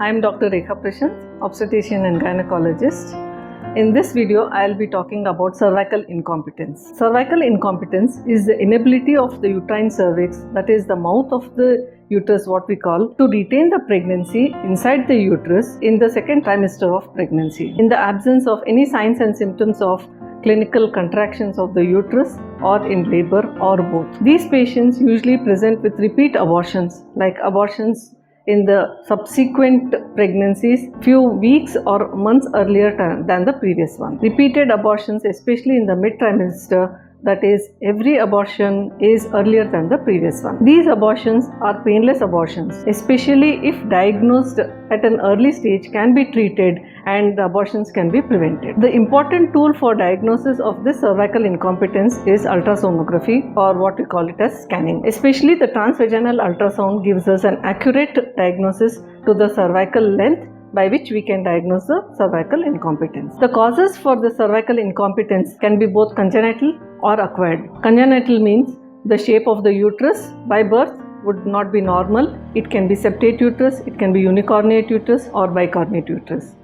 I am Dr. Rekha Prashanth, obstetrician and gynecologist. In this video, I will be talking about cervical incompetence. Cervical incompetence is the inability of the uterine cervix, that is the mouth of the uterus, what we call, to retain the pregnancy inside the uterus in the second trimester of pregnancy, in the absence of any signs and symptoms of clinical contractions of the uterus or in labor or both. These patients usually present with repeat abortions, like abortions in the subsequent pregnancies few weeks or months earlier than the previous one. Repeated abortions, especially in the mid-trimester, that is, every abortion is earlier than the previous one. These abortions are painless abortions, especially if diagnosed at an early stage, can be treated and the abortions can be prevented. The important tool for diagnosis of this cervical incompetence is ultrasonography, or what we call it as scanning. Especially the transvaginal ultrasound gives us an accurate diagnosis to the cervical length, by which we can diagnose the cervical incompetence. The causes for the cervical incompetence can be both congenital or acquired. Congenital means the shape of the uterus by birth would not be normal. It can be septate uterus, it can be unicornuate uterus or bicornuate uterus.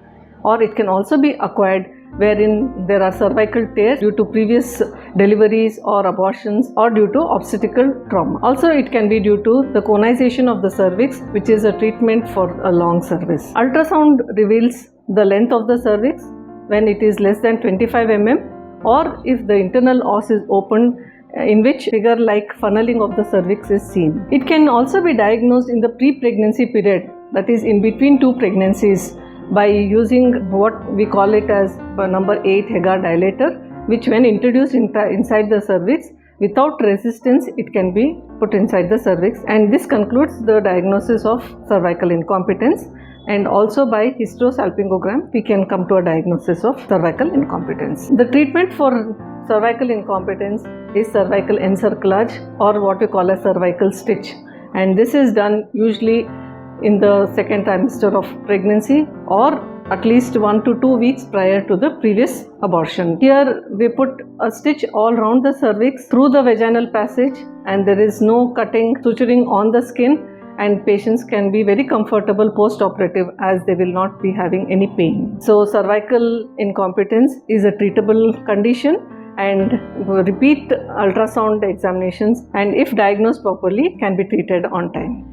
Or it can also be acquired, wherein there are cervical tears due to previous deliveries or abortions or due to obstetrical trauma. Also, it can be due to the conization of the cervix, which is a treatment for a long cervix. Ultrasound reveals the length of the cervix when it is less than 25 mm, or if the internal os is open, in which figure-like funneling of the cervix is seen. It can also be diagnosed in the pre-pregnancy period, that is in between two pregnancies, by using what we call it as number 8 Hagar dilator, which when introduced inside the cervix, without resistance, it can be put inside the cervix. And this concludes the diagnosis of cervical incompetence. And also by hysterosalpingogram, we can come to a diagnosis of cervical incompetence. The treatment for cervical incompetence is cervical encerclage, or what we call a cervical stitch. And this is done usually in the second trimester of pregnancy, or at least 1 to 2 weeks prior to the previous abortion. Here we put a stitch all around the cervix through the vaginal passage, and there is no cutting, suturing on the skin, and patients can be very comfortable post-operative as they will not be having any pain. So cervical incompetence is a treatable condition, and repeat ultrasound examinations, and if diagnosed properly, can be treated on time.